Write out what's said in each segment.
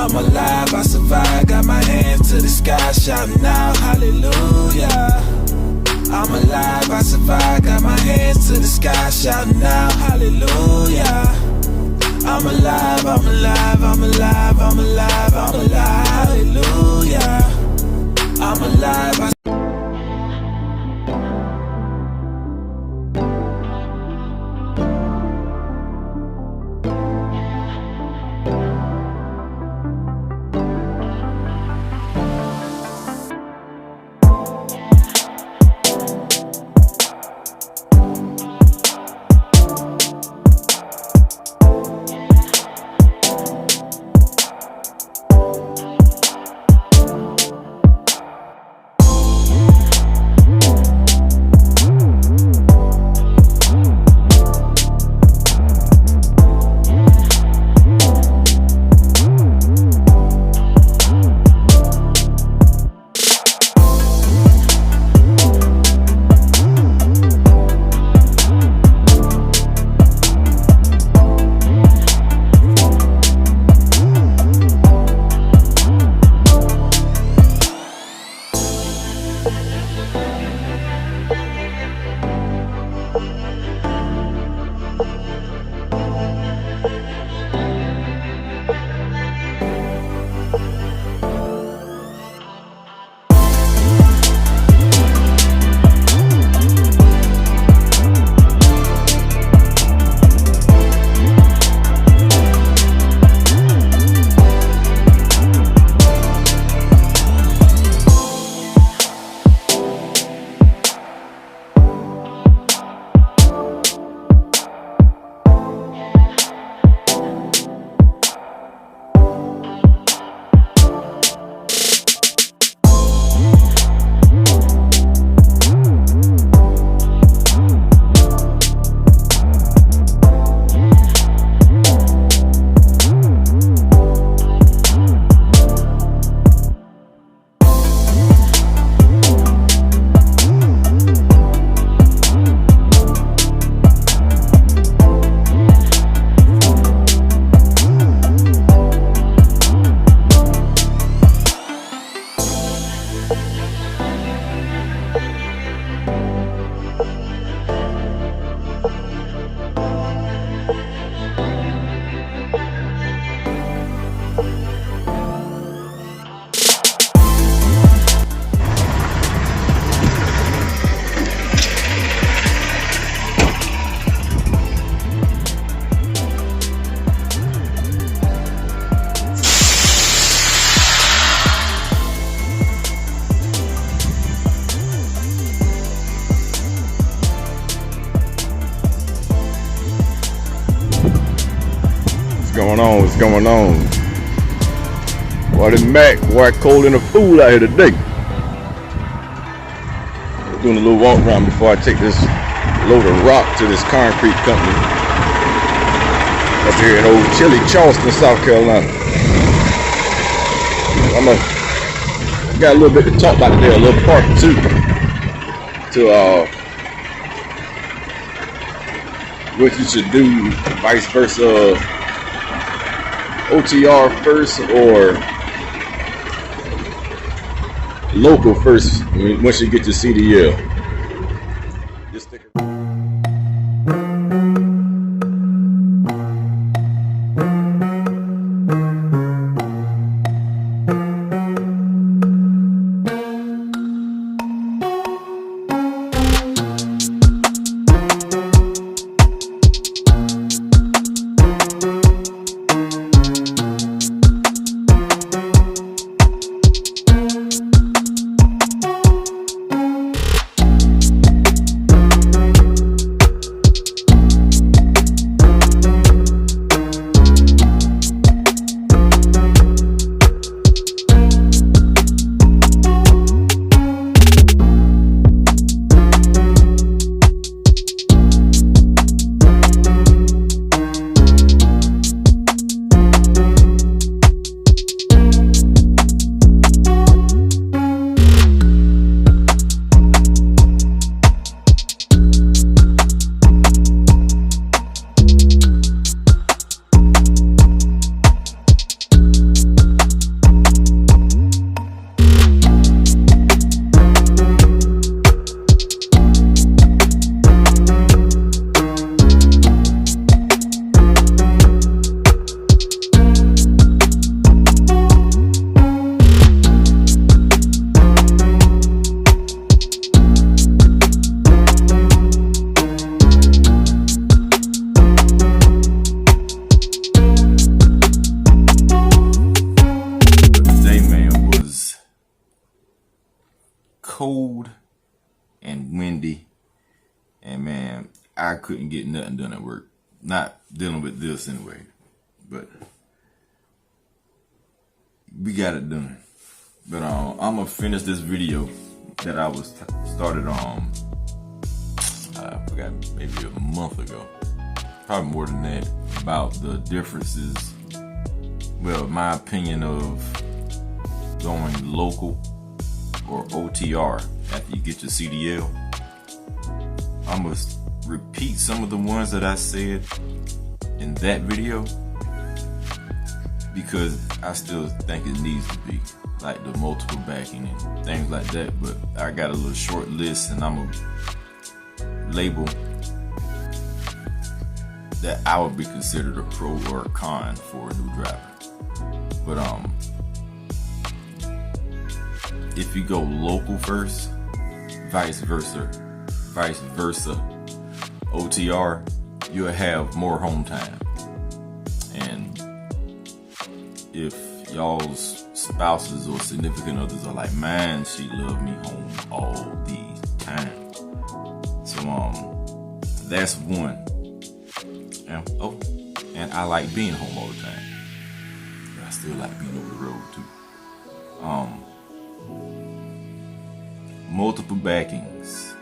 I'm alive, I survived, got my hands to the sky, shouting out hallelujah. I'm alive, I survived, got my hands to the sky, shouting out hallelujah. I'm alive, I'm alive, I'm alive, I'm alive, I'm alive, hallelujah. I'm alive. What's going on? Boy, the Mac, boy, cold in the fool out here today. Doing a little walk around before I take this load of rock to this concrete company up here in old chilly Charleston, South Carolina. Got a little bit to talk about today, a little part two to what you should do, vice versa. OTR first or local first once you get to CDL. Just stick around. cold and windy, and man, I couldn't get nothing done at work. Not dealing with this anyway, but we got it done. But I'm gonna finish this video that I was started on. I forgot, maybe a month ago, probably more than that, about the differences. Well, my opinion of going local or OTR after you get your CDL. I'm gonna repeat some of the ones that I said in that video because I still think it needs to be, like the multiple backing and things like that. But I got a little short list, and I'm gonna label that I would be considered a pro or a con for a new driver. But if you go local first, vice versa, OTR, you'll have more home time. And if y'all's spouses or significant others are like, man, she loved me home all the time. So that's one. And I like being home all the time. But I still like being over the road too. Multiple backings.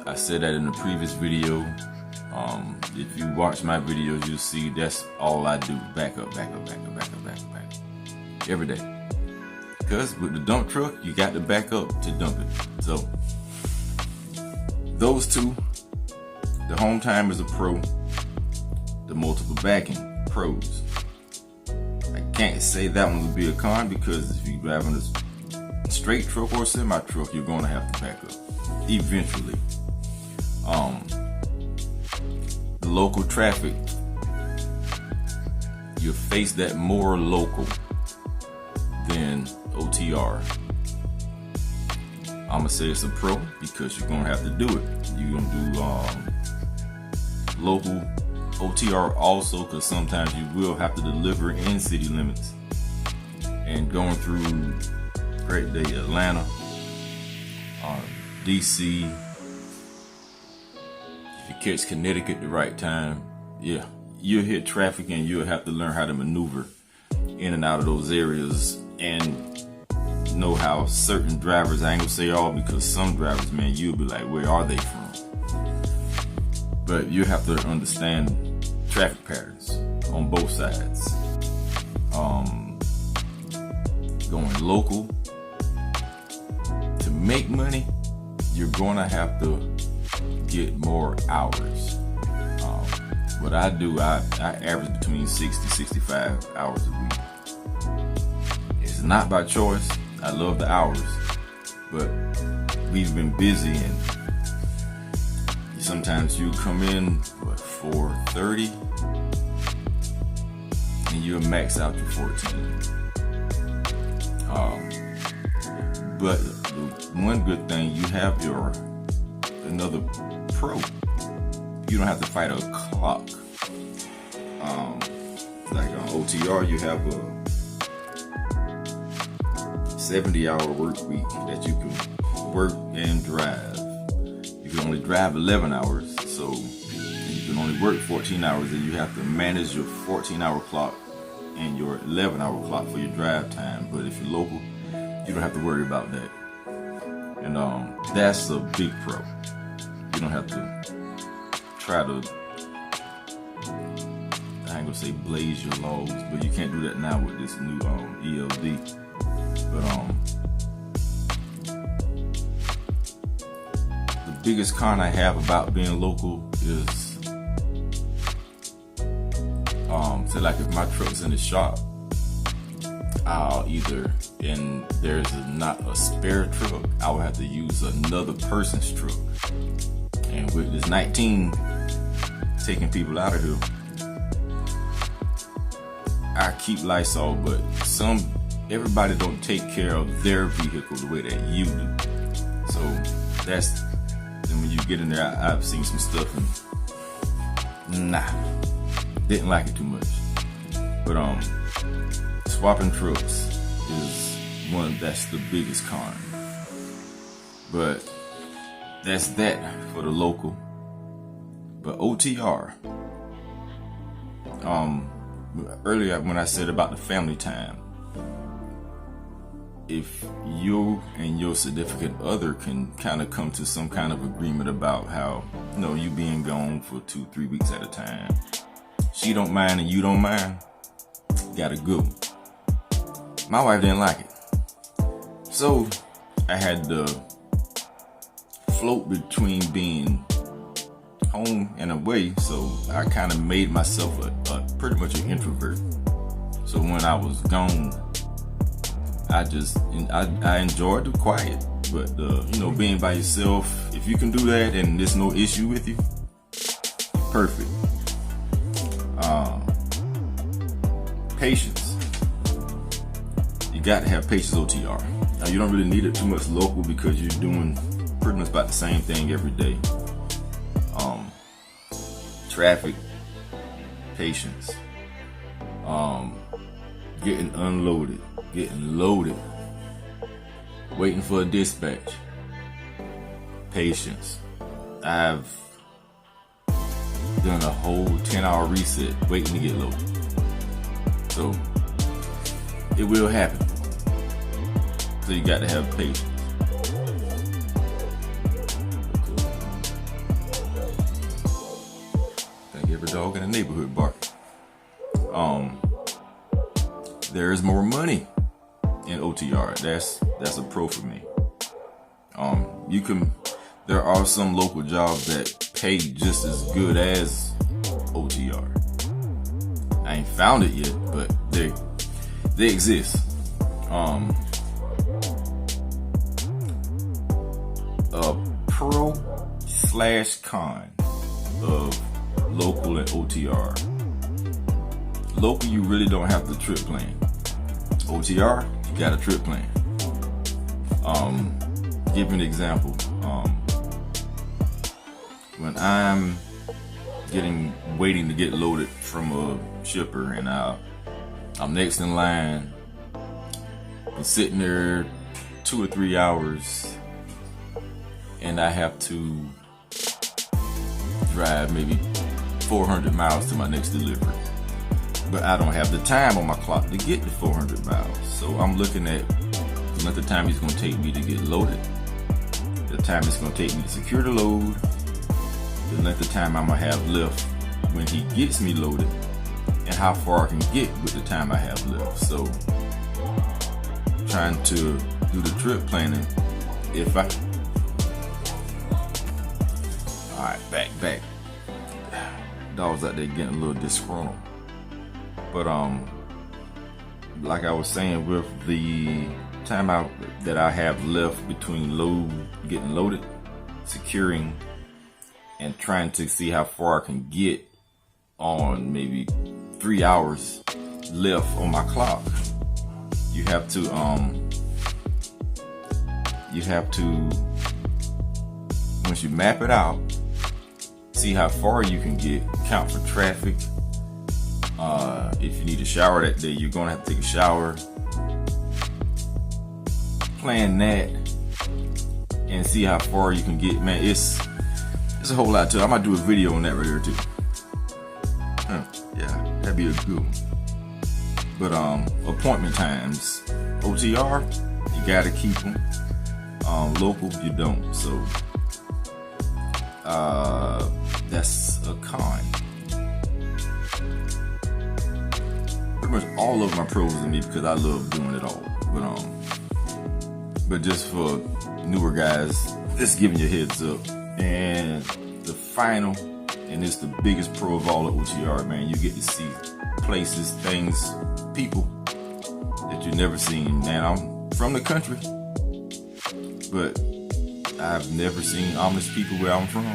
I said that in the previous video. If you watch my videos, you'll see that's all I do. Back up. Every day. Because with the dump truck, you got to back up to dump it. So, those two, the home time is a pro. The multiple backing, pros. I can't say that one would be a con because if you're driving a straight truck or a semi truck, you're going to have to back up eventually. The local traffic, you face that more local than OTR. I'm gonna say it's a pro because you're gonna have to do it. You're gonna do local OTR also, because sometimes you will have to deliver in city limits. And going through great day Atlanta, DC, if you catch Connecticut the right time, yeah, you'll hit traffic and you'll have to learn how to maneuver in and out of those areas and know how certain drivers, I ain't gonna say all, because some drivers, man, you'll be like, where are they from? But you have to understand traffic patterns on both sides. Going local, to make money, you're gonna have to get more hours. What I do, I average between 60, 65 hours a week. It's not by choice. I love the hours, but we've been busy, and sometimes you come in at 4:30 and you'll max out to 14. But one good thing, you have another pro. You don't have to fight a clock. Like on OTR, you have a 70-hour work week that you can work and drive. You can only drive 11 hours, so you can only work 14 hours, and you have to manage your 14-hour clock and your 11-hour clock for your drive time. But if you're local, you don't have to worry about that. And that's a big pro. You don't have to try to, I ain't gonna say blaze your laws, but you can't do that now with this new ELD. But the biggest con I have about being local is, say like if my truck's in the shop, I'll either, and there's not a spare truck, I will have to use another person's truck. And with this 19 taking people out of here, I keep Lysol, but everybody don't take care of their vehicle the way that you do. So that's, and when you get in there, I've seen some stuff and didn't like it too much. But swapping trucks is that's the biggest con. But that's that for the local. But OTR, earlier when I said about the family time, if you and your significant other can kind of come to some kind of agreement about how, you being gone for 2-3 weeks at a time, she don't mind and you don't mind, got a good one. My wife didn't like it, so I had to float between being home and away. So I kind of made myself a pretty much an introvert. So when I was gone, I enjoyed the quiet, but being by yourself, if you can do that and there's no issue with you, perfect. Patience. You got to have patience OTR. Now, you don't really need it too much local because you're doing pretty much about the same thing every day. Traffic, patience, getting unloaded, getting loaded, waiting for a dispatch, patience. I've done a whole 10-hour reset waiting to get loaded. So it will happen. So you got to have patience. Think every dog in the neighborhood bark. There is more money in OTR. That's a pro for me. There are some local jobs that pay just as good as OTR. I ain't found it yet, but they exist. A pro/con of local and OTR. Local, you really don't have the trip plan. OTR, you got a trip plan. Give you an example. When I'm waiting to get loaded from a shipper and I'm next in line, I'm sitting there 2 or 3 hours and I have to drive maybe 400 miles to my next delivery. But I don't have the time on my clock to get to 400 miles. So I'm looking at the length of time it's going to take me to get loaded, the time it's going to take me to secure the load, the length of time I'm going to have left when he gets me loaded, and how far I can get with the time I have left. So trying to do the trip planning. Alright, back. Dogs out there getting a little disgruntled. But like I was saying, with the time that I have left between getting loaded, securing, and trying to see how far I can get on maybe 3 hours left on my clock, you have to once you map it out, see how far you can get, count for traffic. If you need a shower that day, you're gonna have to take a shower. Plan that and see how far you can get. Man, it's a whole lot to it. I might do a video on that right here too. Yeah, that'd be a good one. But appointment times, OTR, you gotta keep them. Local, you don't. So that's a con. Pretty much all of my pros in me because I love doing it all. But just for newer guys, just giving you a heads up. And the final, and it's the biggest pro of all at OTR, man, you get to see places, things, people that you've never seen. Man, I'm from the country, but I've never seen Amish people where I'm from.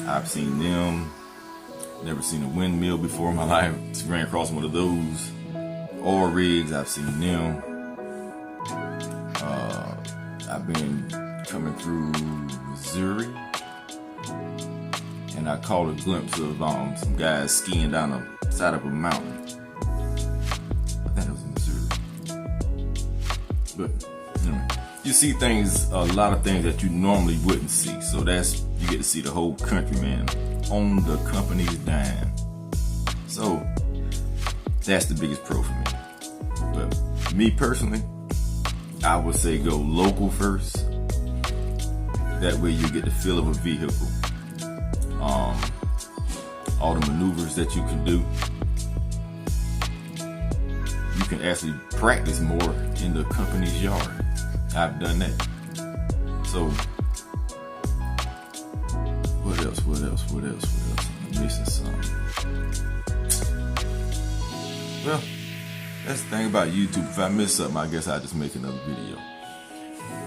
I've seen them. Never seen a windmill before in my life. Just ran across one of those. Oil rigs, I've seen them. I've been coming through Missouri, and I caught a glimpse of some guys skiing down the side of a mountain. I think it was in Missouri. But anyway, you see things, a lot of things that you normally wouldn't see. So you get to see the whole country, man, on the company's dime. So that's the biggest pro for me. But me personally, I would say go local first. That way you get the feel of a vehicle. All the maneuvers that you can do. You can actually practice more in the company's yard. I've done that. So, what else? I'm missing something. Well, that's the thing about YouTube. If I miss something, I guess I'll just make another video.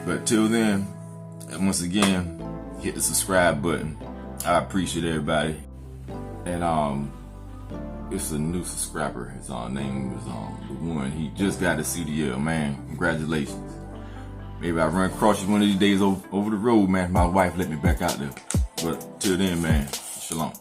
But till then, and once again, hit the subscribe button. I appreciate everybody. And it's a new subscriber. His name is the one. He just got a CDL, man. Congratulations. Maybe I run across you one of these days over the road, man. My wife let me back out there. But till then, man, shalom.